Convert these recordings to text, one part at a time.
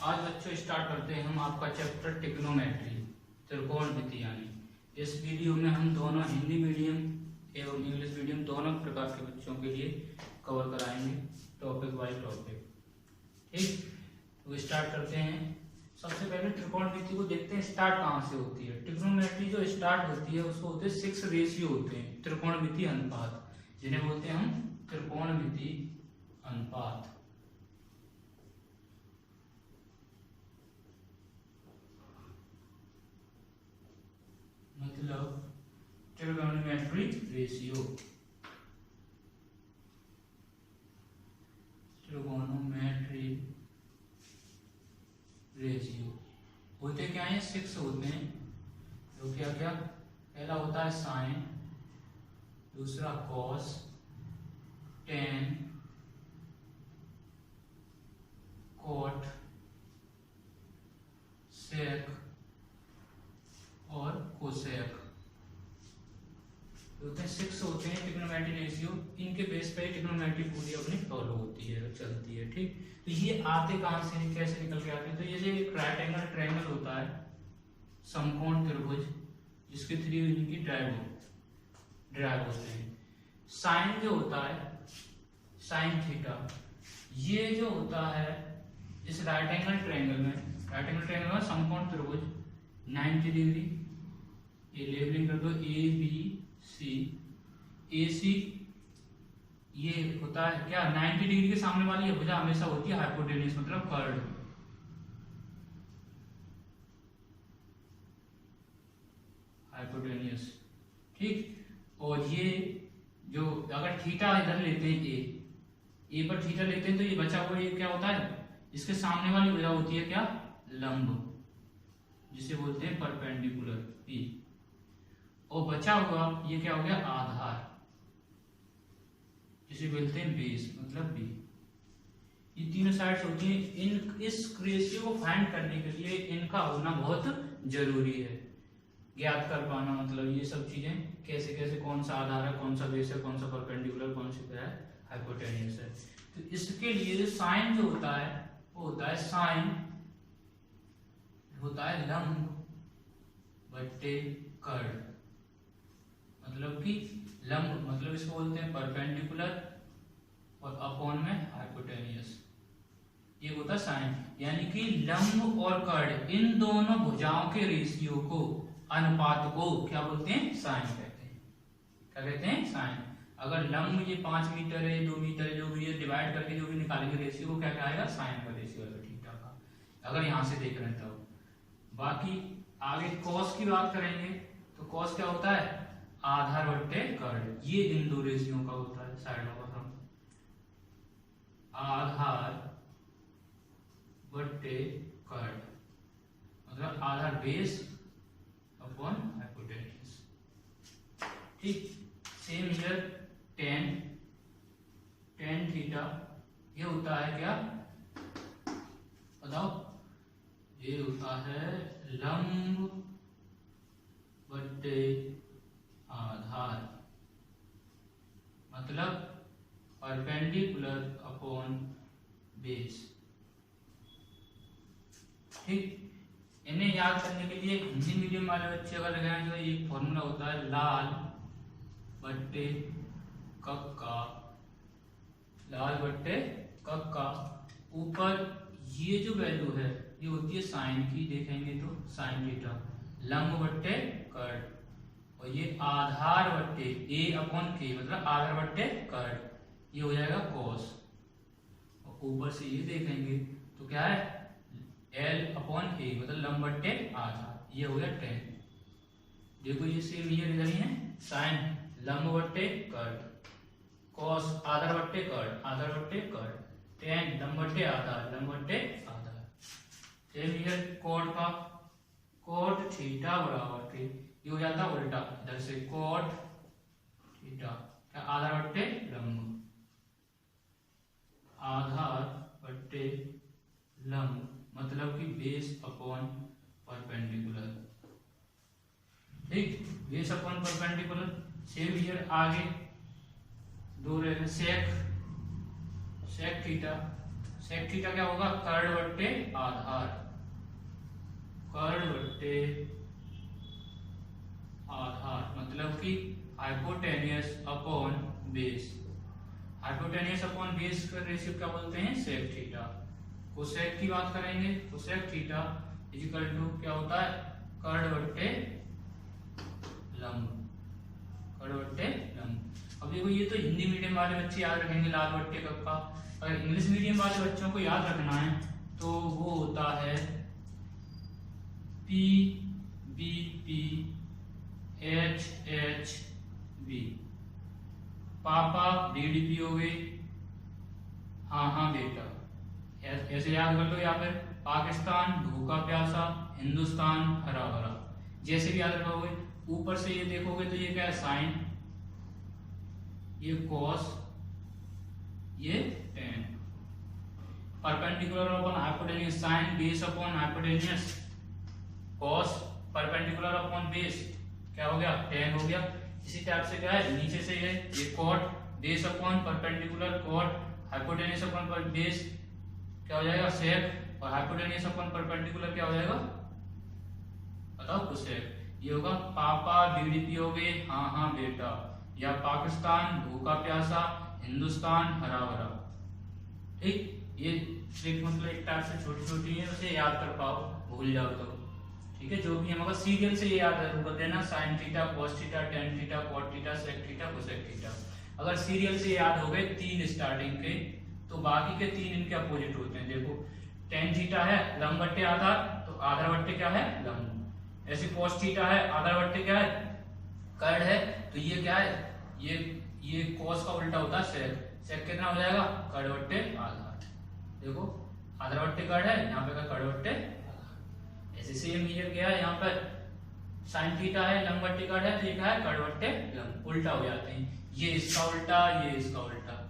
आज बच्चों स्टार्ट करते हैं हम आपका चैप्टर ट्रिग्नोमेट्री, त्रिकोणमिति। यानी इस वीडियो में हम दोनों हिंदी मीडियम एवं इंग्लिश मीडियम दोनों प्रकार के बच्चों के लिए कवर कराएंगे, टॉपिक बाय टॉपिक। ठीक, तो स्टार्ट करते हैं। सबसे पहले त्रिकोणमिति को देखते हैं स्टार्ट कहाँ से होती है। ट्रिग्नोमेट्री जो स्टार्ट होती है उसको होते हैं 6 रेशियो होते हैं, त्रिकोणमिति अनुपात, जिन्हें बोलते हैं हम त्रिकोणमिति अनुपात। मतलब ट्रिगोनोमेट्री रेशियो, ट्रिगोनोमेट्री रेशियो होते क्या है? 6 होते हैं। तो क्या क्या? पहला होता है साइन, दूसरा कॉस, टेन, कॉट, सेक और कोसेक। होते हैं 6 होते हैं ट्रिग्नोमेट्री रेशियो। इनके बेस पे ट्रिग्नोमेट्री पूरी अपनी फॉलो होती है, चलती है। ठीक, तो ये आते कहां से, कैसे निकल के आते हैं? तो ये जो एक राइट एंगल ट्रायंगल होता है, समकोण त्रिभुज, जिसके थ्री इनकी ड्राइव होते हैं। साइन जो होता है, साइन थीटा, ये जो होता है इस राइट एंगल ट्रायंगल में समकोण त्रिभुज 90 डिग्री, ये लेबलिंग कर दो ए बी सी। ए सी ये होता है क्या? 90 डिग्री के सामने वाली ये भुजा हमेशा होती है हाइपोटेन्यूज, मतलब कर्ड। हाइपोटेन्यूज, ठीक। और ये जो अगर थीटा इधर लेते हैं, ए पर थीटा लेते हैं, तो ये बचा हुआ ये क्या होता है? इसके सामने वाली भुजा होती है क्या? लंब, जिसे बोलते हैं परपेंडिकुलर, पी। और बचा हुआ ये क्या हो गया? आधार, जिसे बोलते हैं बेस, मतलब बी। ये तीनों साइड्स होती हैं। इस रेशियो को फाइंड करने के लिए इनका होना बहुत जरूरी है, ज्ञात कर पाना। मतलब ये सब चीजें कैसे कैसे, कौन सा आधार है, कौन सा बेस है, कौन सा परपेंडिकुलर, कौन सा क्या है, हाइपोटेन्यूज है। तो इसके लिए जो साइन जो होता है वो होता है साइन होता है लंब बट्टे कर्ड। मतलब कि लंब मतलब इसको बोलते हैं परपेंडिकुलर और अपॉन में हाइपोटेन्यूज, ये होता है साइन। यानी कि लंब और कर्ड, इन दोनों भुजाओं के रेशियो को, अनुपात को क्या बोलते हैं? साइन कहते हैं। क्या कहते हैं? साइन। अगर लंब ये 5 मीटर है, 2 मीटर है, जो भी है, डिवाइड करके जो भी निकालेंगे रेशियो को, क्या क्या आएगा? साइन का रेशियो आएगा थीटा का, अगर यहां से देख रहे हैं तब। बाकी आगे कॉस की बात करेंगे तो कॉस क्या होता है? आधार बट्टे कर्ड। ये इन दो रेशियो का होता है। साइड ऑफ हम आधार बट्टे कर्ड, मतलब आधार बेस अपॉन हाइपोटेन्यूज। ठीक, सेम हियर टेन थीटा, ये होता है क्या? बताओ। ये होता है लंब बट्टे आधार, मतलब परपेंडिकुलर अपॉन बेस। ठीक, इन्हें याद करने के लिए हिंदी मीडियम वाले बच्चे अगर लगाएं तो एक फॉर्मूला होता है लाल बट्टे कक्का, लाल बट्टे कक्का। ऊपर ये जो वैल्यू है ये होती है साइन की, देखेंगे तो साइन थीटा, लंब बट्टे कर्ड, और ये आधार बट्टे ए अपॉन के, मतलब आधार बट्टे कर्ड, ये हो जाएगा कॉस। और ऊपर से ये देखेंगे तो क्या है? एल अपॉन ए, मतलब लंब बट्टे आधार, ये हो गया 10। देखो ये सेम ये इधर ही है, साइन लंब बट्टे कर्ड, कॉस आधार बट्टे कर्ड, आधार बट्टे कर्ड, 10 लंब बट्टे आधार, लंब बट्टे आधार। सेम हियर कॉट का, कॉट थीटा बराबर के, ये हो जाता है उल्टा, इधर से कॉट थीटा, क्या? आधार बट्टे लंब, आधार बट्टे लंब, मतलब कि बेस अपॉन परपेंडिकुलर। ठीक, base upon perpendicular. Same here आगे दो रहे सेक थीटा, सेक थीटा क्या होगा, कर्ण बट्टे आधार, कर्ण बट्टे आधार, मतलब कि hypotenuse upon base. Hypotenuse upon base का रेशियो क्या बोलते हैं, सेक थीटा। कोसेक की बात करेंगे, कोसेक थीटा इक्वल टू क्या होता है, कर्ण बट्टे लंब, कर्ण बट्टे लंब। अब देखो ये तो हिंदी मीडियम वाले बच्चे याद रखेंगे लाल बट्टे कक्का। अगर इंग्लिश मीडियम वाले बच्चों को याद रखना है तो वो होता है P B P H H B, पापा डीडीपी हो गए, हाँ हाँ बेटा, ऐसे याद कर लो। या फिर पाकिस्तान भूखा प्यासा, हिंदुस्तान हरा भरा, जैसे भी याद रखोगे। ऊपर से ये देखोगे तो ये क्या है, साइन, ये कॉस, ये tan. Perpendicular upon hypotenuse, sine base upon hypotenuse, cos perpendicular upon base क्या हो गया, टेन हो गया। इसी टाइप से क्या है, नीचे से ये cot, base upon perpendicular cot, hypotenuse upon base क्या हो जाएगा, सेक, और हाइपोटेन्यूज अपॉन परपेंडिकुलर क्या हो जाएगा, बताओ कोसेक। ये होगा पापा डीडीपी हो गए, हाँ हाँ बेटा, या पाकिस्तान भूखा प्यासा, हिंदुस्तान हरा भरा। ठीक, ये ट्रिक मतलब एक टाइप से छोटी छोटी है, उसे याद कर पाओ, भूल जाओ तो ठीक है। जो भी हम अगर सीरियल से ये याद कर देना, sine theta, cos theta, tan theta, cot theta, sec theta, cosec theta. अगर सीरियल से याद हो गए तीन स्टार्टिंग के, तो बाकी के तीन इनके अपोजिट होते हैं। देखो टेन थीटा है लंब बट्टे आधार, तो आधार बट्टे क्या है, लंब। ऐसे कॉस थीटा है, आधार बट्टे क्या है, कर्ण है, तो ये क्या है, ये कॉस का उल्टा होता है सेक। सेक कितना हो जाएगा, कर्ण बट्टे आधार। देखो आधार बट्टे कर्ण है, यहाँ पे कर्ण बट्टे आधार। ऐसे सेम ये क्या है, यहाँ पर साइन थीटा है लंब बट्टे कर्ण है, तो ये क्या है, कर्ण बट्टे लंब। उल्टा हो जाते हैं, ये इसका उल्टा, ये इसका उल्टा।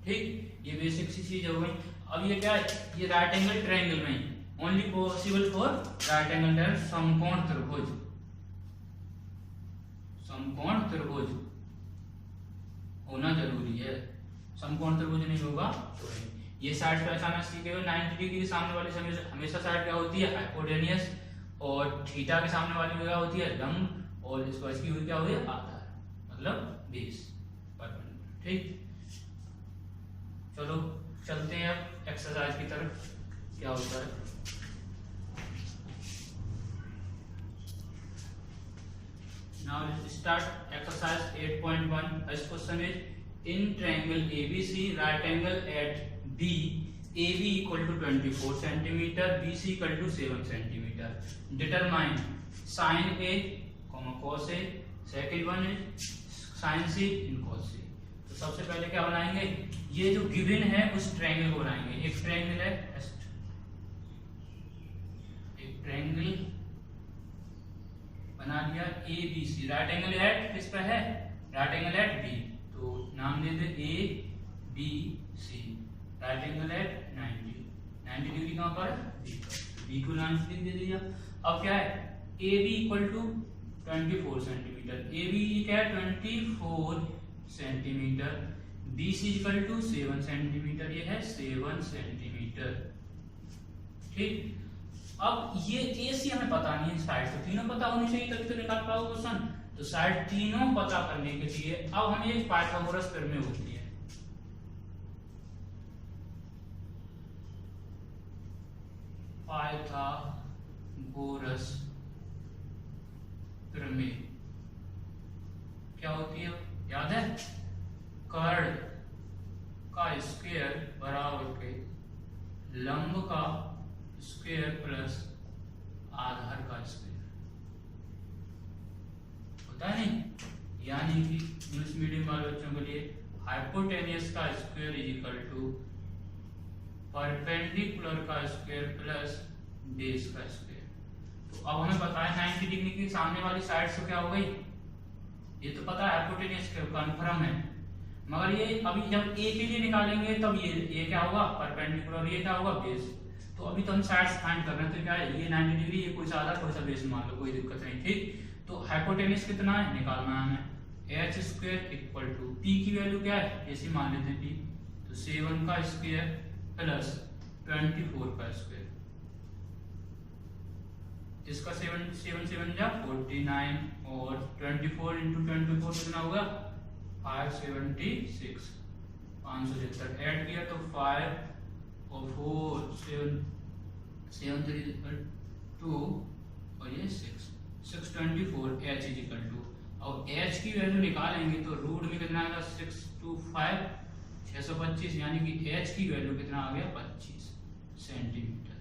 ठीक, ये बेसिक सी चीज हो गई। अब ये क्या है, ये राइट एंगल ट्रायंगल में only possible for right angle triangle, समकोण त्रिभुज, समकोण त्रिभुज होना जरूरी है। समकोण त्रिभुज नहीं होगा तो नहीं। ये साइड पहचाना सीखे हुए, 90 डिग्री के सामने वाली हमेशा साइड क्या होती है, हाइपोटेनियस, और थीटा के सामने वाली क्या होती है, लंब, और इसकी हुई क्या हुई, आधार, मतलब बेस, परपेंडिकुलर। ठीक, चलो चलते हैं अब एक्सरसाइज की तरफ, क्या होता है। Now let's start exercise 8.1. First question is, in triangle ABC, right angle at B, AB equal to 24 centimeter, BC equal to 7 centimeter. Determine sin A, cos A. Second one is sin C in cos C. तो सबसे पहले क्या बनाएंगे, ये जो given है उस triangle को बनाएंगे। एक ट्रायंगल है, एक ट्रायंगल बना लिया A B C, right angle at किस पे है, राइट एंगल एट बी, तो नाम दे दे A B C, right angle at 90 degree कहां पर, बी पर, बी को 90 डिग्री दे दिया। अब क्या है, A B equal to 24 centimetre, A B क्या है 24 centimetre, B C equal to 7 centimetre, ये है 7 सेंटीमीटर। ठीक, अब ये ए सी हमें पता नहीं है, साइड तो तीनों पता होनी चाहिए तभी तो निकाल पाओगे क्वेश्चन। तो साइड तीनों पता करने के लिए अब हमें एक पाइथागोरस प्रमेय होती है। पाइथागोरस प्रमेय क्या होती है, याद है, कर्ण का स्क्वायर बराबर के लंब का स्क्वायर प्लस आधार का स्क्वायर होता है नहीं। यानी कि इंग्लिश मीडियम वाले बच्चों के लिए हाइपोटेनियस का square is equal to perpendicular का स्क्वायर प्लस बेस का स्क्वायर। तो अब हमें पता है 90 डिग्री की सामने वाली साइड से क्या हो गई, ये तो पता है हाइपोटेनियस का कंफर्म है, मगर ये अभी जब ए के लिए निकालेंगे तब ये क्या होगा, परपेंडिकुलर, ये क्या होगा, बेस। तो अभी तो हम साइड्स फाइंड कर रहे हैं, तो क्या है, ये 90 डिग्री, ये कोई सा कोई सा बेस मान लो, कोई दिक्कत नहीं। ठीक, तो हाइपोटेनियस कितना है निकालना है हमें, H square equal to P की वैल्यू क्या है, ऐसे मान लेते हैं पी, तो तो 7 का स्क्वायर प्लस 24 का स्क्वायर, इसका 7 7 जा 49 और 24 इंटू 24 कितना होगा 576, 576 ऐड किया तो 5 और 4 7 3 2 और ये 624 h इज इक्वल टू, और h की वैल्यू निकालेंगे तो रूट में कितना आएगा 625 625, यानी कि h की वैल्यू कितना आ गया 25 सेंटीमीटर।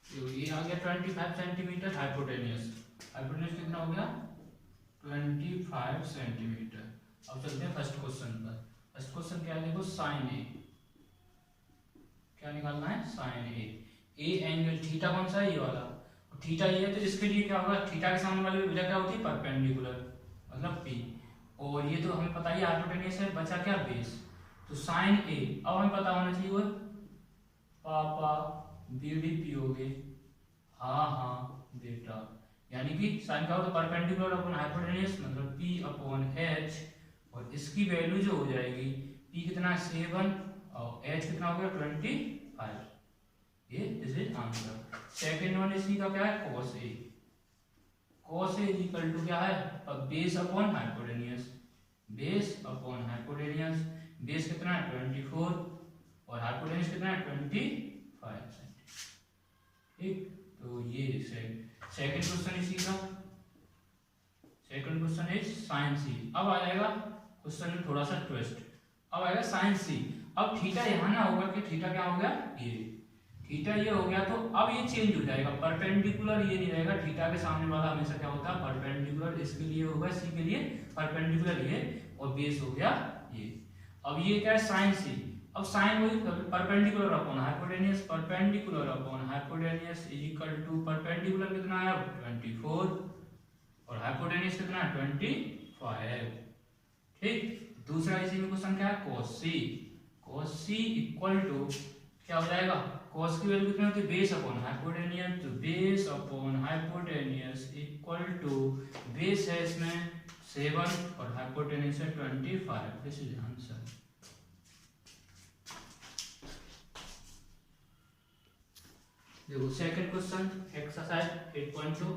तो ये आ गया 25 सेंटीमीटर हाइपोटेनियस, हाइपोटेनियस कितना हो गया 25 सेंटीमीटर। अब चलते हैं फर्स्ट क्वेश्चन पर। फर्स्ट क्वेश्चन क्या है देखो, साइन ए, क्या निकालना है sine A. A angle theta कौन सा है ये वाला, और थीटा ये है तो इसके लिए क्या होगा, थीटा के सामने वाली भुजा क्या होती है परपेंडिकुलर, मतलब पी, और ये तो हमें पता ही हाइपोटेनियस है, बचा क्या बेस, तो साइन ए अब हमें पता होना चाहिए वो पापा बीडीपी हो गए, हाँ बेटा, यानी कि साइन का होगा परपेंडिकुलर अपॉन हाइपोटेनियस मतलब पी अपॉन एच, और इसकी वैल्यू जो हो जाएगी पी कितना 7 और एच कितना हो गया 25, ये this is answer. Second one इसी का क्या है cos a, cos a is equal to क्या है base upon hypotenuse, base upon hypotenuse, base कितना है 24 और हाइपोटेनियस कितना है 25 सेंटीमीटर, ठीक। तो ये सेकंड क्वेश्चन इसी का, सेकंड क्वेश्चन इज साइन सी। अब आ जाएगा क्वेश्चन में थोड़ा सा ट्विस्ट, अब आएगा साइन सी। अब थीटा यहाँ ना होगा कि थीटा क्या हो गया ये, थीटा ये हो गया, तो अब ये चेंज हो जाएगा, परपेंडिकुलर ये नहीं रहेगा, थीटा के सामने वाला हमेशा क्या होता है परपेंडिकुलर, इसके लिए होगा सी के लिए परपेंडिकुलर ये, और बेस हो गया ये। अब ये क्या है साइन सी, अब साइन वही perpendicular upon hypotenuse, perpendicular upon hypotenuse is equal to perpendicular कितना है 24 और हाइपोटेनियस कितना है 25, ठीक। दूसरा इसी में क्वेश्चन क्या है cos c, cos c equal to क्या हो जाएगा, cos की वैल्यू कितनी होती है बेस अपॉन हाइपोटेनियस, तो base upon hypotenuse equal to base है इसमें 7 और हाइपोटेनियस है 25, दिस इज आंसर। देखो second question exercise 8.2,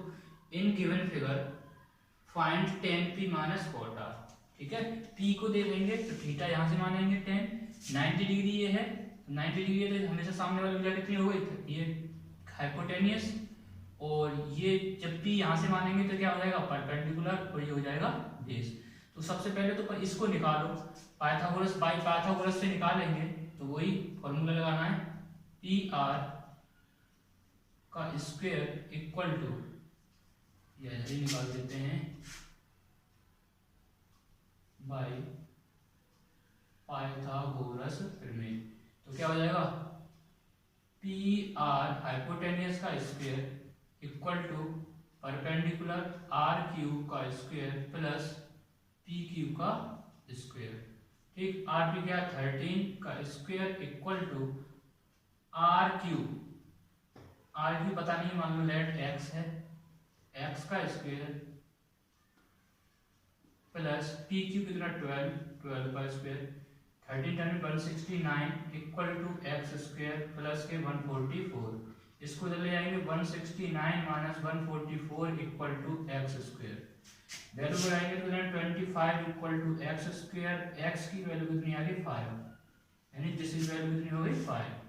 in given figure find tan p minus cot r, ठीक है। p को दे देंगे तो थीटा यहां से मानेंगे tan, 90 डिग्री ये है, 90 डिग्री है तो हमेशा सामने वाली भुजा कितनी हो गई ये हाइपोटेनियस, और ये जब p यहां से मानेंगे तो क्या हो जाएगा परपेंडिकुलर, और ये हो जाएगा बेस। तो सबसे पहले तो इसको निकालो, पाइथागोरस बाय पाइथागोरस से निकालेंगे, तो वही फॉर्मूला लगाना है पी आर का स्क्वायर इक्वल टू, यही निकाल देते हैं बाय पाइथागोरस प्रमेय, तो क्या हो जाएगा पी आर हाइपोटेनियस का square equal to perpendicular R cube का स्क्वायर प्लस पी क्यूब का स्क्वायर, ठीक। आर पी क्या 13 का square equal to R cube, R cube पता नहीं मान लो लेट एक्स है, एक्स का स्क्वायर प्लस पी क्यूब कितना 12 का square, 13 time 169 equal to X square plus के 144, इसको जब ले जाएंगे 169 minus 144 equal to X square, value लगाएंगे तो 25 equal to X square, X की वैल्यू कितनी आ गई 5, यानी दिस इज वैल्यू कितनी हो गई 5,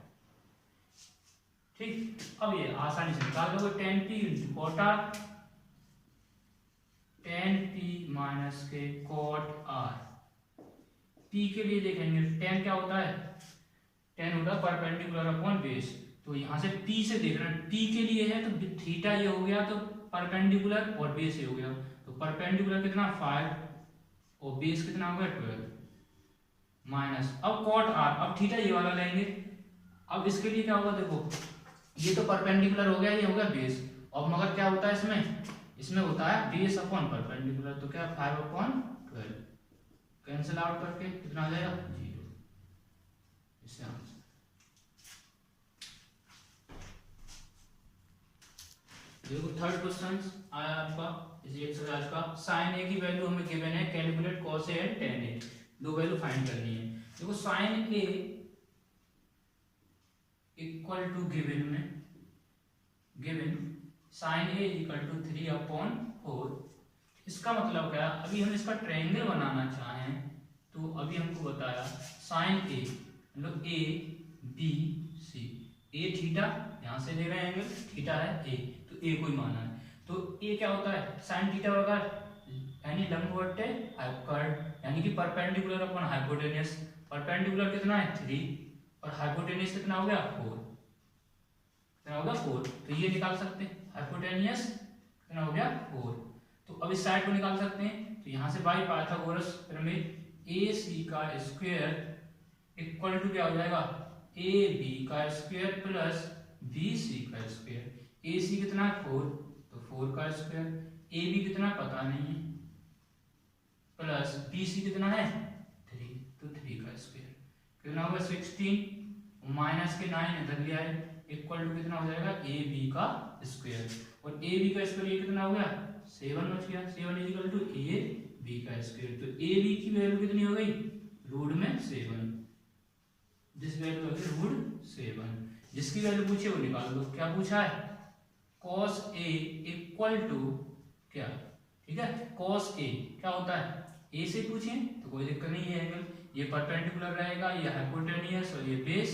ठीक। अब ये आसानी से निकाल दोगे tan p cot r, tan p minus के cot r, p के लिए देखेंगे tan क्या होता है, tan होता है परपेंडिकुलर अपॉन बेस, तो यहाँ से p से देख रहे हैं, p के लिए है तो थीटा ये हो गया तो परपेंडिकुलर और बेस ये हो गया, तो परपेंडिकुलर कितना 5 और बेस कितना हो गया 12 माइनस, अब cot r, अब थीटा ये वाला लेंगे, अब इसके लिए क्या होगा देखो ये तो परपेंडिकुलर हो गया, ये हो गया बेस, और मगर क्या होता है इसमें होता है बेस अपॉन परपेंडिकुलर, तो क्या 5 अपॉन 12 कैंसिल आउट करके कितना आ जाएगा 0, इससे आंसर। देखो थर्ड क्वेश्चन आया आपका इस एक्सरसाइज का, साइन ए की वैल्यू हमें गिवन है, calculate cos a and tan a। दो वैल्यू फाइंड करनी है। देखो sine A equal to given sine A equal to 3/4। इसका मतलब क्या, अभी हम इसका ट्रायंगल बनाना चाहें तो अभी हमको बताया साइन ए मतलब ए बी सी, ए थीटा यहाँ से ले रहे हैं एंगल, थीटा है ए तो ए को ही माना है। तो ए क्या होता है साइन थीटा बराबर यानी लंबवत कर्व यानी कि परपेंडिकुलर अपॉन हाइपोटेनियस। परपेंडिकुलर कितना है 3 और हाइपोटेनियस कितना हो गया 4, कितना होगा 4। तो ये निकाल सकते हैं हाइपोटेनियस कितना हो गया 4। तो अब इस साइड को निकाल सकते हैं। तो यहाँ से बाई पाइथागोरस प्रमेय ए सी का स्क्वायर इक्वल टू क्या हो जाएगा ए बी का स्क्वायर प्लस बी सी का स्क्वायर। ए सी कितना है 4 तो 4 का स्क्वायर, ए बी कितना पता नहीं है, प्लस बी सी कितना है 3 तो 3 का स्क्वायर कितना होगा 16 माइनस के 9 इधर ले आए इक्वल टू कितना हो जाएगा ए बी का स्क्वायर। और ए बी का स्क्वायर ये कितना हो गया 7 बच गया, 7 इक्वल टू ए बी का स्क्वायर। तो ए बी की वैल्यू कितनी हो गई रूट में 7, जिस वैल्यू होगी रूट 7, जिसकी वैल्यू पूछे वो निकाल लो। क्या पूछा है cos a इक्वल टू क्या, ठीक है cos a क्या होता है a से पूछे तो कोई दिक्कत नहीं है, एंगल ये परपेंडिकुलर रहेगा, ये हाइपोटेनियस और ये बेस।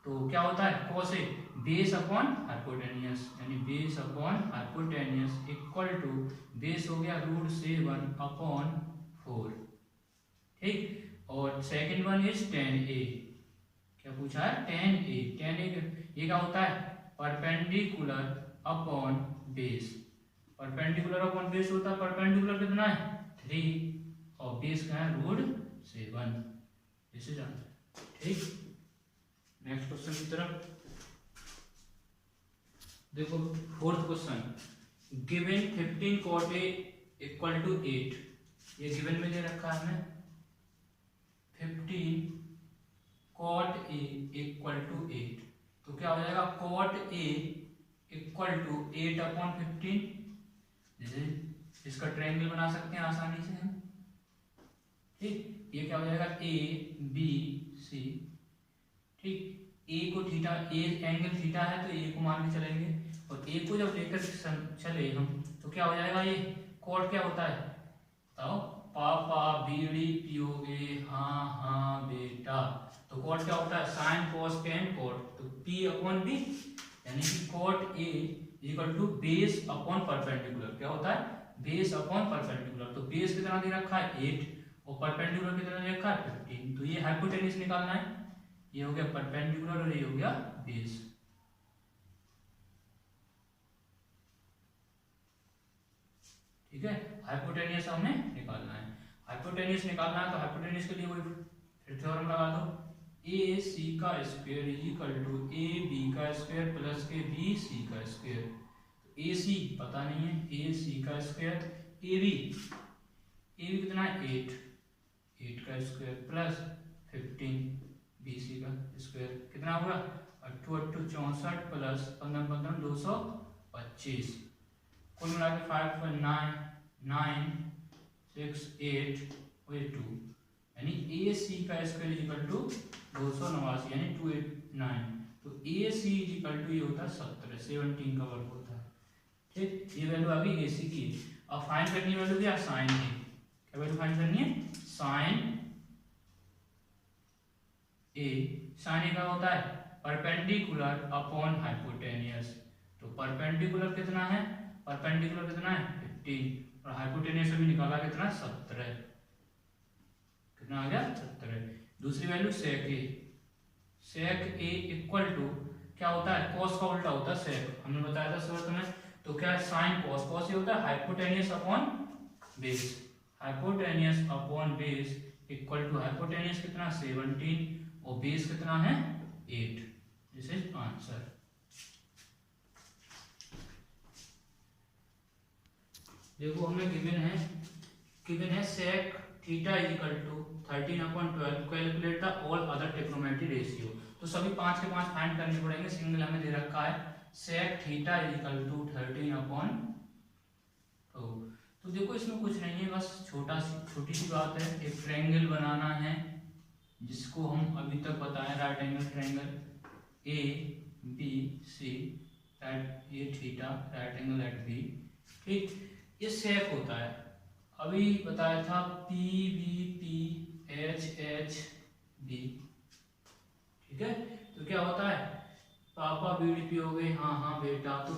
तो क्या होता है cos a base upon hypotenuse यानी base upon hypotenuse equal to base हो गया रूट 7/4, ठीक। और second one is tan a, क्या पूछा है tan a। ये क्या होता है perpendicular upon base, perpendicular upon base होता है, परपेंडिकुलर कितना है 3 और बेस क्या है रूट 7, इसे जानते हैं, ठीक। नेक्स्ट क्वेश्चन की तरफ देखो, fourth question given 15 cot a equal to 8, ये गिवन में दे रखा है हमें 15 cot a इक्वल टू 8। तो क्या हो जाएगा cot a इक्वल टू 8/15, जैसे इसका ट्रायंगल बना सकते हैं आसानी से हम, ठीक। ये क्या हो जाएगा ए बी सी, ठीक। ए को थीटा, ए एंगल थीटा है तो ए को मान के चलेंगे, और ए को जब लेकर चले हम तो क्या हो जाएगा ये कॉट क्या होता है बताओ, पापा बीड़ी पियोगे हाँ हाँ बेटा। तो कॉट क्या होता है साइन कॉस टेन कॉट, तो पी अपॉन बी यानी कि cot A equal to base upon perpendicular, क्या होता है बेस अपॉन परपेंडिकुलर। तो बेस कितना दे रखा है 8 और परपेंडिकुलर कितना दे रखा है 15। तो ये हाइपोटेनियस निकालना है, ये हो गया परपेंडिकुलर और ये हो गया बेस, ठीक है। हाइपोटेनियस हमें निकालना है, हाइपोटेनियस निकालना है तो हाइपोटेनियस के लिए वही फिर थ्योरम लगा दो, ए सी का square equal to A B का स्क्वायर प्लस के बी सी का स्क्वायर। तो ए सी पता नहीं है, ए सी का स्क्वायर, ए बी कितना है 8 का स्क्वायर प्लस 15 बी सी का स्क्वायर कितना होगा 8 8 64 प्लस 15 15 225, कुल मिला के 5 9 9 6 8 और 2 यानी ए सी का स्क्वायर इक्वल टू 289 यानी 289। तो ए सी इक्वल टू ये होता है 17 का वर्ग होता है, ठीक। ये वैल्यू आ गई ए सी की। अब फाइंड करनी वैल्यू क्या साइन ए, क्या वैल्यू फाइंड करनी है साइन ए। साइन ए का होता है परपेंडिकुलर अपॉन हाइपोटेनियस। तो परपेंडिकुलर कितना है 15 और हाइपोटेनियस भी निकाला कितना 17, कितना आ गया 17। दूसरी value sec A equal to क्या होता है कॉस का उल्टा होता है सेक, हमने बताया था शुरुआत में। तो क्या है साइन कॉस, कॉस ये होता है hypotenuse upon base, hypotenuse upon base equal to hypotenuse कितना 17 और बेस कितना है 8, दिस इज आंसर। देखो हमें गिवन है sec theta equal to 13/12, calculate the all other trigonometry ratio. तो सभी 5 के 5 फाइंड करने पड़ेंगे, सिंगल हमें दे रखा है sec थीटा इक्वल टू 13/12, तो देखो इसमें कुछ नहीं है, बस छोटी सी बात है, एक ट्रायंगल बनाना है जिसको हम अभी तक बताएं, right angle triangle A B C, right A theta, right angle at B, ठीक। ये सेक होता है, अभी बताया था P B P H H B, ठीक है। तो क्या होता है, पापा बीडीपी हो गए, हाँ हाँ बेटा। तो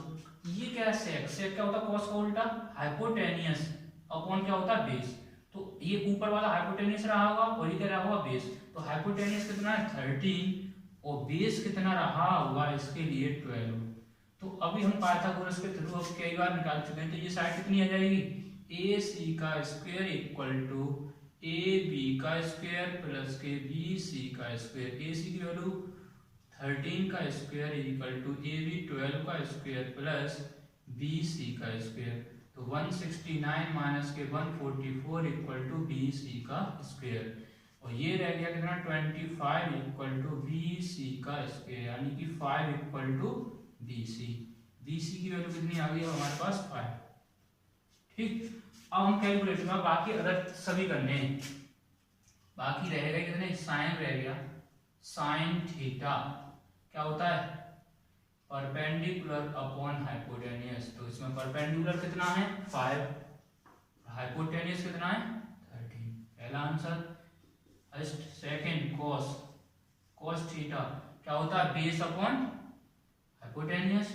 ये क्या है, सेक क्या होता है, कॉस का उल्टा, हाइपोटेनियस अपॉन क्या होता है, बेस। तो ये ऊपर वाला हाइपोटेनियस रहा होगा और ये क्या रहा होगा, बेस। तो हाइपोटेनियस कितना है 13 और बेस कितना रहा होगा इसके लिए 12। तो अभी हम पाइथागोरस के थ्रू अब कई बार निकाल चुके हैं, तो ये साइड कितनी आ जाएगी, ए सी का square equal to A B का स्क्वायर प्लस के बी सी का स्क्वायर। ए सी की वैल्यू 13 का square equal to A B 12 का स्क्वायर प्लस बी सी का स्क्वायर। तो 169 माइनस के 144 इक्वल टू बी सी का स्क्वायर, और ये रह गया कितना 25 इक्वल टू बी सी का स्क्वायर, यानी कि 5 equal to B C. B C की वैल्यू कितनी आ गई हमारे पास 5, ठीक। अब हम कैलकुलेट करेंगे, बाकी अदर सभी करने हैं। बाकी रहेगा कितने, साइन रह गया, साइन थीटा क्या होता है, परपेंडिकुलर अपॉन हाइपोटेनियस। तो इसमें परपेंडिकुलर कितना है 5, हाइपोटेनियस कितना है 13, पहला answer. First second cos, cos theta क्या होता है, base upon hypotenuse,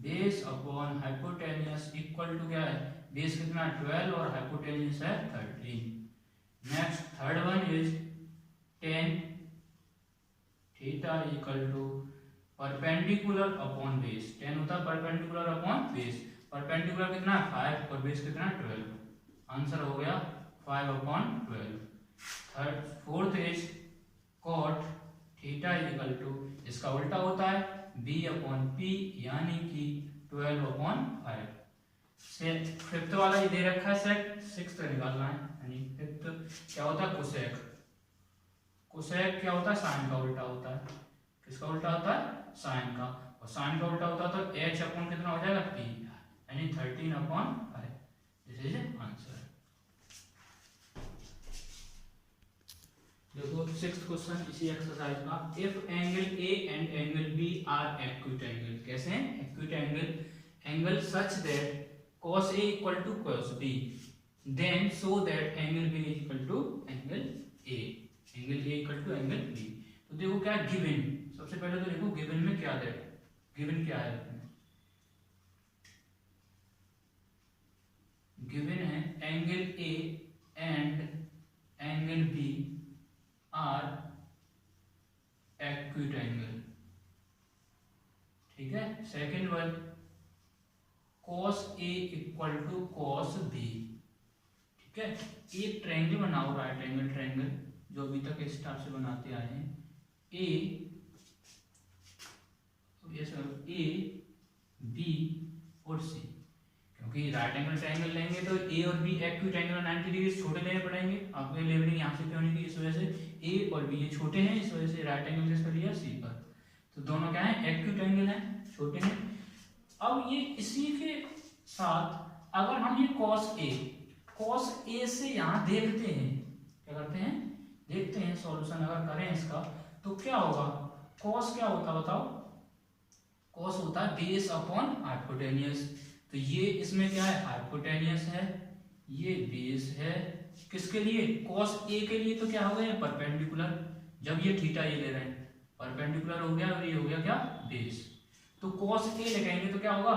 base upon hypotenuse equal to क्या है, बेस कितना 12 और हाइपोटेनियस है 13। Next third one is tan theta equal to perpendicular upon base, tan होता है परपेंडिकुलर अपॉन बेस, परपेंडिकुलर कितना है 5 और बेस कितना 12, आंसर हो गया 5 upon 12। Third fourth is cot theta equal to, इसका उल्टा होता है b अपॉन p, यानी कि 12 अपॉन 5। फिफ्थ वाला ये दे रखा है सेक, सिक्स्थ निकालना है, यानी फिफ्थ क्या होता है कोसेक। कोसेक क्या होता है, साइन का उल्टा होता है, किसका उल्टा होता है, साइन का, और साइन का उल्टा होता है तो h अपॉन कितना हो जाएगा p, यानी 13 अपॉन 5। This is answer. देखो सिक्स्थ क्वेश्चन इसी एक्सरसाइज का, if angle A and angle B are acute angle, कैसे हैं acute angle, angle such that cos A equal to cos B, then show that angle B is equal to angle A, angle A equal to angle B। तो देखो क्या है given, सबसे पहले तो देखो गिवन में क्या है, गिवन क्या है, गिवन है angle A and angle B are acute angle, ठीक है। Second one cos A equal to cos B, ठीक है। एक ट्रायंगल बनाओ, राइट एंगल ट्रायंगल, जो अभी तक इस टाइप से बनाते आए हैं, A B और C, क्योंकि राइट एंगल ट्रायंगल लेंगे तो A और B एक्यूट एंगल 90 डिग्री छोटे लेने पड़ेंगे, आपको लेवलिंग यहाँ से क्यों नहीं की, इस वजह से A और B ये छोटे हैं, इस वजह से राइट एंगल किस पर लिया C पर, तो दोनों क्या है एक्यूट एंगल है, छोटे हैं। अब ये इसी के साथ अगर हम ये cos A से यहाँ देखते हैं, क्या करते हैं, देखते हैं सॉल्यूशन अगर करें इसका, तो क्या होगा, cos क्या होता है बताओ, cos होता है बेस अपॉन हाइपोटेनियस। तो ये इसमें क्या है हाइपोटेनियस है, ये बेस है, किसके लिए cos A के लिए, तो क्या हो गया परपेंडिकुलर, जब ये थीटा ये ले रहे हैं परपेंडिकुलर हो गया, और ये हो गया क्या बेस। तो cos A लगाएंगे तो क्या होगा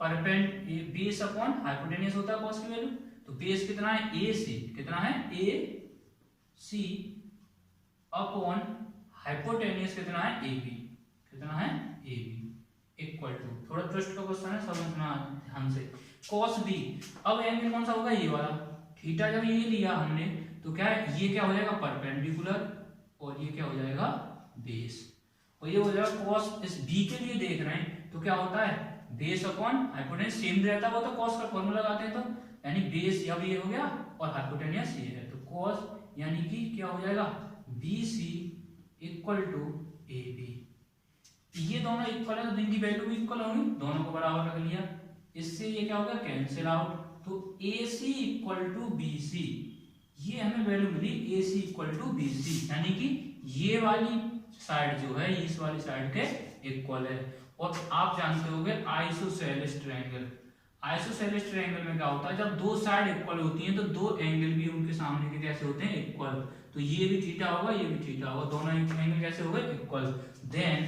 बेस अपॉन हाइपोटेनियस होता है cos की वैल्यू, तो बेस कितना है AC, कितना है AC अपॉन हाइपोटेनियस कितना है AB, कितना है AB इक्वल टू, थोड़ा ट्विस्ट का क्वेश्चन है समझना ध्यान से, cos B, अब एंगल कौन सा होगा ये वाला, थीटा जब ये लिया हमने तो क्या है, ये क्या हो जाएगा परपेंडिकुलर और ये क्या हो जाएगा बेस, और ये हो जाएगा cos इस B के लिए देख रहे हैं तो क्या होता है बेस अपॉन हाइपोटेनियस, सेम रहता है वो तो cos का फॉर्मूला लगाते हैं, तो यानी बेस अब ये हो गया और हाइपोटेनियस ये है, तो cos यानी कि क्या हो जाएगा BC इक्वल टू AB, ये दोनों इक्वल है तो इनकी वैल्यू भी इक्वल होगी, दोनों को बराबर रख लिया, इससे ये क्या हो गया कैंसिल आउट, तो AC इक्वल टू BC, ये हमें वैल्यू मिली AC इक्वल टू BC, यानी कि ये वाली साइड जो है इस वाली साइड के इक्वल है। और आप जानते होंगे आइसोसेलेस ट्रायंगल, आइसोसेलेस ट्रायंगल में क्या होता है, जब दो साइड इक्वल होती हैं तो दो एंगल भी उनके सामने के कैसे होते हैं, इक्वल। तो ये भी थीटा होगा, ये भी थीटा होगा, दोनों एंगल कैसे हो गए, इक्वल। देन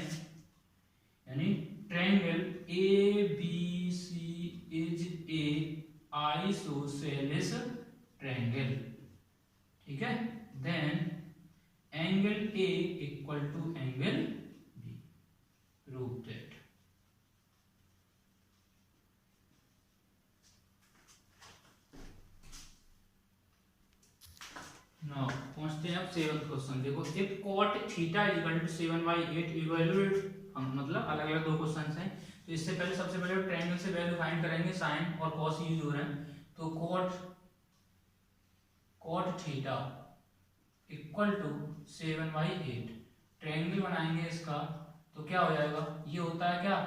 यानी triangle ABC is a isosceles triangle, ठीक है। Then angle A equal to angle B, prove that. Now पहुंचते हैं अब 7th क्वेश्चन। देखो, if cot theta equal to 7/8 evaluate, हम मतलब अलग अलग दो क्वेश्चन हैं। तो इससे पहले सबसे पहले ट्रायंगल से वैल्यू फाइंड करेंगे, साइन और कॉस यूज हो रहे हैं। तो cot theta equal to 7/8, triangle बनाएंगे इसका तो क्या हो जाएगा, ये होता है क्या,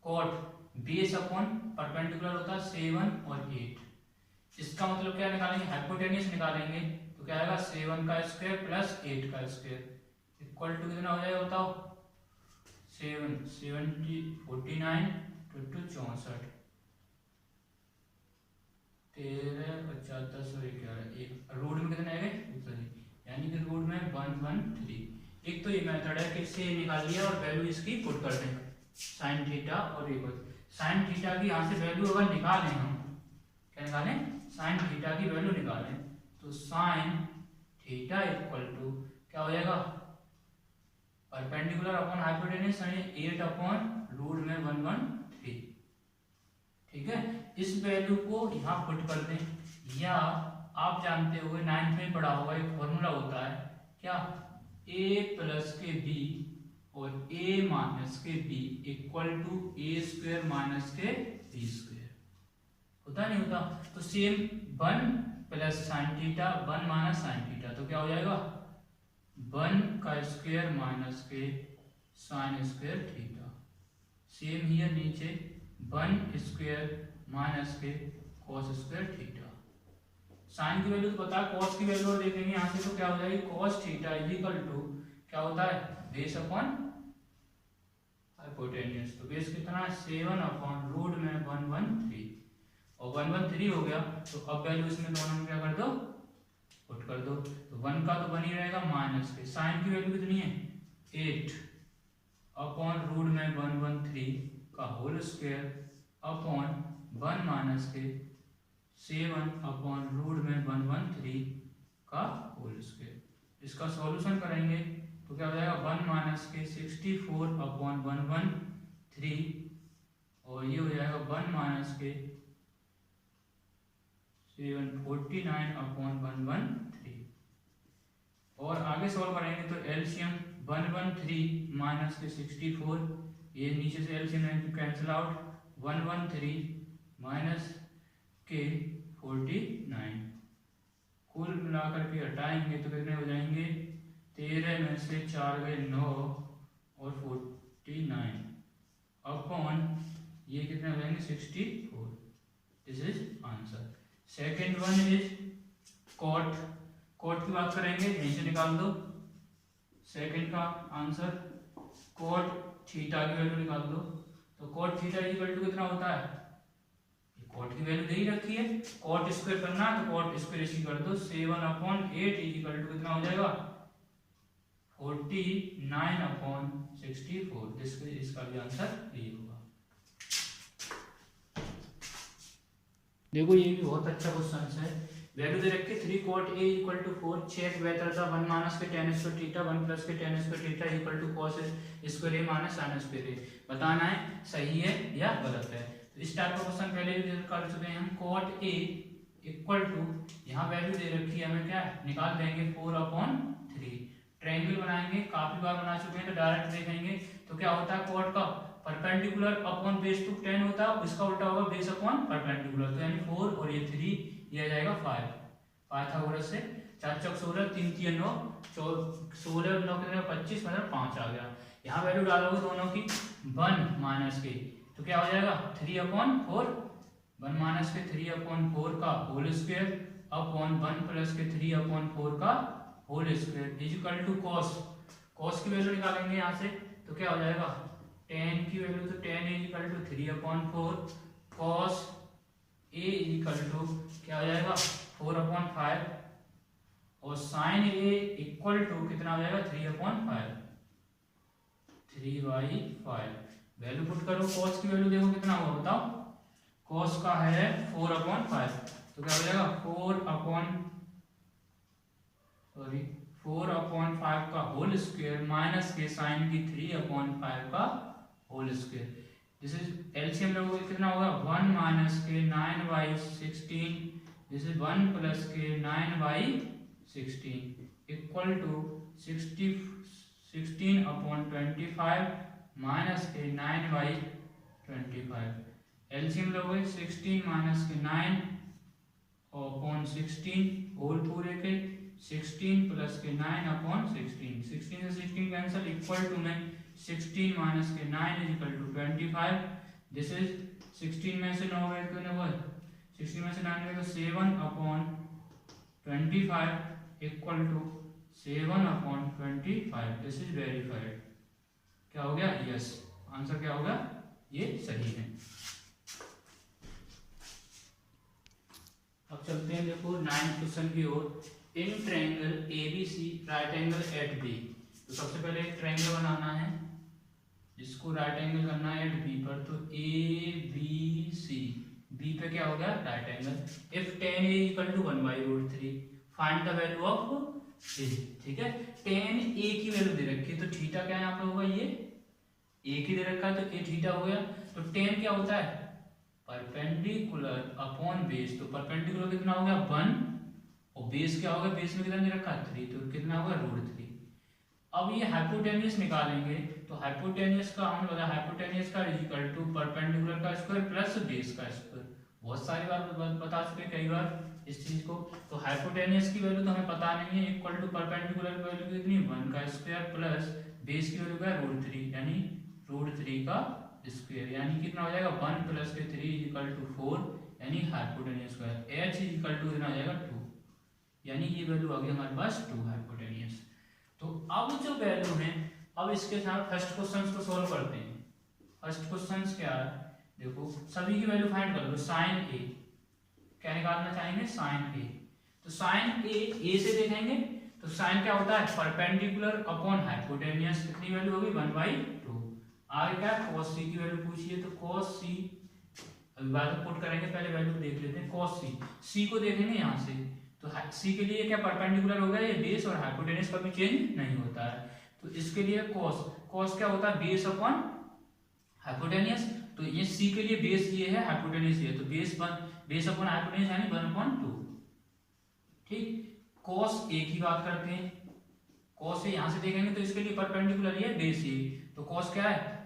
cot बेस अपॉन परपेंडिकुलर होता है 7 और 8। इसका मतलब क्या निकालेंगे, हाइपोटेन्यूज निकालेंगे। तो क्या आएगा 7 का स्क्वायर प्लस 8 का स्क्वायर इक्वल टू कितना हो जाएगा बताओ, 7 70 49 2 64 13 50 और 11 एक रोड में कितने आएंगे, यानी कि रोड में 113। एक तो ये मेथड है कि इससे निकाल लिया और वैल्यू इसकी पुट कर दें, साइन थीटा। और एक साइन थीटा की यहाँ से वैल्यू अगर निकालें हम, क्या निकालें, साइन थीटा की वैल्यू निकालें, तो साइन थीटा इक्वल टू क्या हो जाएगा, परपेंडिकुलर अपॉन हाइपोटेन्यूज यानी 8 अपॉन रूट में 113, ठीक है। इस वैल्यू को यहाँ पुट कर दें, या आप जानते होंगे 9th में पढ़ा होगा, एक फॉर्मूला होता है क्या, a प्लस के b और a माइनस के b equal to a square minus के b स्क्वायर, होता नहीं होता। तो same 1 plus sine theta 1 minus sine theta, तो क्या हो जाएगा 1 का स्क्वायर माइनस के sine square theta. Same here नीचे 1 स्क्वायर माइनस के कॉस स्क्वायर थीटा। साइन की वैल्यू तो पता है, कॉस की वैल्यू और देखेंगे यहाँ से, तो क्या हो जाएगी cos theta is equal to क्या होता है, बेस अपॉन हाइपोटेन्यूज। तो बेस कितना है 7 अपॉन रूट में 113, और 113 हो गया। तो अब वैल्यू इसमें दोनों में क्या कर दो, पुट कर दो। तो 1 का तो 1 ही रहेगा माइनस के, साइन की वैल्यू कितनी है 8 अपॉन रूट में 113 का होल स्क्वायर अपॉन 1 माइनस के 7 अपॉन रूट में 113 का होल स्क्वायर। इसका सॉल्यूशन करेंगे तो क्या हो जाएगा 1 माइनस के 64 अपॉन 113, और ये हो जाएगा 1 माइनस के 749 अपॉन 113। और आगे सॉल्व करेंगे तो एलसीएम 113 माइनस के 64, ये नीचे से एलसीएम कैंसिल आउट, 113 माइनस के 49, कुल मिलाकर के हटाएंगे तो कितने हो जाएंगे 13 में से 4 गए 9 और 49 अपॉन ये कितने हो जाएंगे 64। This is answer. Second one is cot, cot की बात करेंगे, यहीं से निकाल दो। सेकेंड का आंसर कॉट थीटा की वैल्यू निकाल दो। तो कॉट थीटा इक्वल टू कितना होता है, कॉट की वैल्यू दे ही रखी है, कॉट स्क्वायर करना है तो कॉट स्क्वायर इसी कर दो, 7 अपॉन 8 इक्वल टू कितना हो जाएगा 49 अपॉन 64। इसका भी आंसर ये होगा। देखो ये भी बहुत अच्छा क्वेश्चन है। वैल्यू दे रखी 3 cot a equal to 4, check whether the 1 minus के tan स्क्वायर थीटा 1 प्लस के tan square theta equal to cos square a minus sin square a। बताना है सही है या गलत है। तो इस टाइप का क्वेश्चन पहले भी कर चुके हैं हम। cot a इक्वल टू यहाँ वैल्यू दे रखी है, हमें क्या निकाल देंगे 4/3। ट्रायंगल बनाएंगे, काफी बार बना चुके हैं तो डायरेक्ट देखेंगे। तो क्या होता है cot का परपेंडिकुलर अपॉन बेस टू 10 होता है, इसका उल्टा होगा बेस अपॉन परपेंडिकुलर। तो यानी 4 और ये 3, ये आ जाएगा 5। पाइथागोरस से 4 चौक 16 3 3 9 16 9 कितने 25 मतलब 5 आ गया। यहाँ वैल्यू डालोगे दोनों की 1 माइनस के, तो क्या हो जाएगा 3/4 1 माइनस के 3/4 का होल स्क्वायर अपॉन 1 प्लस के 3/4 का whole square is equal to cos. Cos की वैल्यू निकालेंगे यहाँ से तो क्या हो जाएगा, tan की वैल्यू तो tan is equal to 3/4 cos a is equal to क्या हो जाएगा 4/5 और साइन a इक्वल टू कितना हो जाएगा 3/5 3/5। वैल्यू पुट करो, कॉस की वैल्यू देखो कितना होगा बताओ, कॉस का है 4/5 तो क्या हो जाएगा 4/5 का होल स्क्वायर माइनस के साइन की 3/5 का whole square. This is LCM लोगे कितना होगा 1 माइनस के 9/16 दिस इज 1 प्लस के 9/16 इक्वल टू 16/25 माइनस के 9/25। एलसीएम लोगे 16 माइनस के 9/16 होल पूरे के 16 प्लस के 9/16 16 से 16 कैंसिल इक्वल टू में 16 माइनस के 9 is equal to 25। This is 16 में से 9 गए तो 16 में से 9 गए तो 7/25 equal to 7/25। This is verified. क्या हो गया, यस आंसर क्या होगा, ये सही है। अब चलते हैं देखो 9th क्वेश्चन की ओर। In triangle ABC right angle at B. तो सबसे पहले एक ट्रायंगल बनाना है जिसको राइट एंगल करना है एट बी पर। तो ए बी सी, बी पे क्या हो गया right angle. If tan a equal to 1/√3 find the value of a। ठीक है, tan a की वैल्यू दे रखी है तो थीटा क्या यहाँ पे होगा, ये a की दे रखा है तो a थीटा हो गया। तो tan क्या होता है परपेंडिकुलर अपॉन बेस। तो परपेंडिकुलर कितना हो गया 1 और बेस क्या होगा, बेस में कितना दे रखा है 3 तो कितना होगा √3। अब ये हाइपोटेन्यूस निकालेंगे तो हाइपोटेन्यूस का हमने बताया हाइपोटेन्यूस का इज इक्वल टू परपेंडिकुलर का स्क्वायर प्लस बेस का स्क्वायर। बहुत सारी बार बता चुके कई बार इस चीज को। तो हाइपोटेन्यूस की वैल्यू तो हमें पता नहीं है, इक्वल टू परपेंडिकुलर की वैल्यू कितनी 1 का स्क्वायर प्लस बेस की वैल्यू क्या √3 यानी √3 का स्क्वायर यानी कितना हो जाएगा 1 प्लस के 3 इज इक्वल टू 4 यानी hypotenuse square h is equal to कितना हो जाएगा 2 यानी ये वैल्यू आ गई हमारे पास 2 हाइपोटेन्यूस। तो अब जो वैल्यू है अब इसके साथ फर्स्ट क्वेश्चन को सॉल्व करते हैं। फर्स्ट क्वेश्चन क्या है देखो, सभी की वैल्यू फाइंड कर लो। साइन ए क्या निकालना चाहेंगे साइन ए। तो साइन ए से देखेंगे तो साइन क्या होता है परपेंडिकुलर अपॉन हाइपोटेन्यूस। कितनी वैल्यू होगी 1/2। आगे क्या cos c की वैल्यू पूछी है तो cos c अभी बाद में पुट करेंगे, पहले वैल्यू देख लेते हैं। cos c को देखेंगे यहाँ से तो c के लिए क्या परपेंडिकुलर होगा ये बेस और हाइपोटेन्यूस कभी चेंज नहीं होता है। तो इसके लिए cos क्या होता है बेस अपॉन हाइपोटेन्यूस। तो ये c के लिए बेस ये है हाइपोटेन्यूस ये तो बेस अपॉन हाइपोटेन्यूस यानी 1/2। ठीक, cos a की बात करते हैं। cos a यहाँ से देखेंगे तो इसके लिए परपेंडिकुलर ये बेस ये तो cos क्या है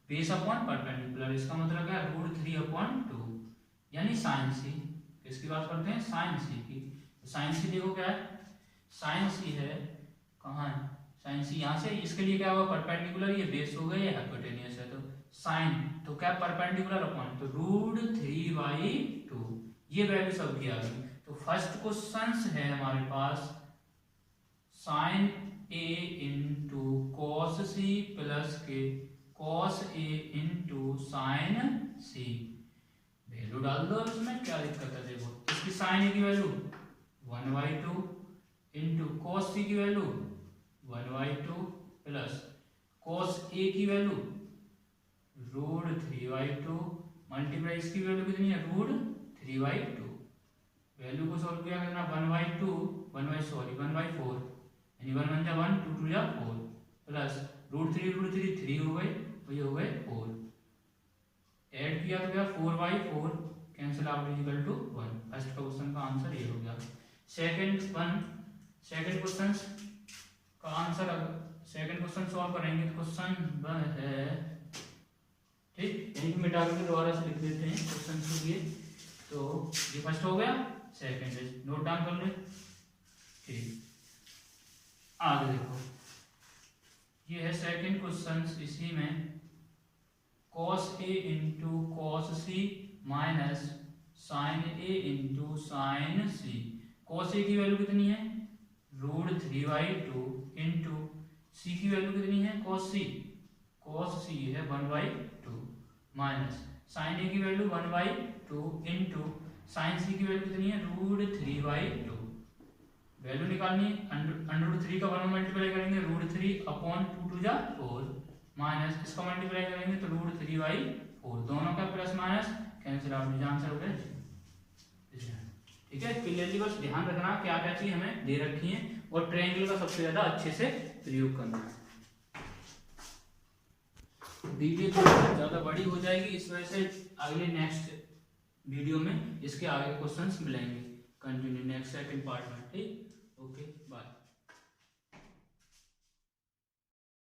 बेस अपॉन परपेंडिकुलर। इसका मतलब क्या है √3/2 यानी साइन c। किसकी बात करते हैं साइन c की। साइन c देखो क्या है साइन c है कहाँ है साइन c यहाँ से। इसके लिए क्या होगा परपेंडिकुलर ये बेस हो गया ये हाइपोटेन्यूस है तो साइन तो क्या परपेंडिकुलर अपॉन तो √3/2 ये वैल्यू सब की आ गई। तो फर्स्ट क्वेश्चन है हमारे पास sine a into cos c plus के cos a into sine c। Value डाल दो इसमें क्या दिक्कत है। देखो इसकी साइन a की वैल्यू 1/2 इंटू cos c की वैल्यू 1/2 प्लस cos a की वैल्यू √3/2 मल्टीप्लाई इसकी वैल्यू कितनी है √3/2। वैल्यू को सॉल्व किया करना 1/4 यानी 1 1 जा 1 2 2 जा 4 प्लस √3 3 हो गए तो ये हो गए 4। ऐड किया तो क्या 4/4 cancel out equal to 1। First question का आंसर ये हो गया। सेकंड क्वेश्चन का आंसर सेकंड क्वेश्चन सॉल्व करेंगे तो क्वेश्चन है ठीक यहीं मिटा के दोबारा से लिख देते हैं क्वेश्चन के लिए। तो ये फर्स्ट हो गया, सेकंड नोट डाउन कर ले। ठीक, आगे देखो ये है सेकंड क्वेश्चन। इसी में cos a into cos c minus sine A into sine C. Cos A की वैल्यू कितनी है √3/2 इंटू सी की वैल्यू कितनी है कॉस सी है 1/2 माइनस साइन ए की वैल्यू 1/2 इंटू साइन सी की वैल्यू कितनी है √3/2। वैल्यू निकालनी है √3 का 1 मल्टीप्लाई करेंगे √3/2 = 4 माइनस इसका मल्टीप्लाई करेंगे तो √3/4 दोनों का प्लस माइनस कैंसिल आउट हो आंसर हो गया। ठीक है क्लियरली बस ध्यान रखना क्या क्या चीज हमें दे रखी है और ट्रायंगल का सबसे ज्यादा अच्छे से प्रयोग करना है। वीडियो थोड़ी ज्यादा बड़ी हो जाएगी इस वजह से अगले नेक्स्ट वीडियो में इसके आगे क्वेश्चंस मिलेंगे कंटिन्यू नेक्स्ट सेकंड पार्ट में। ठीक ओके बाय।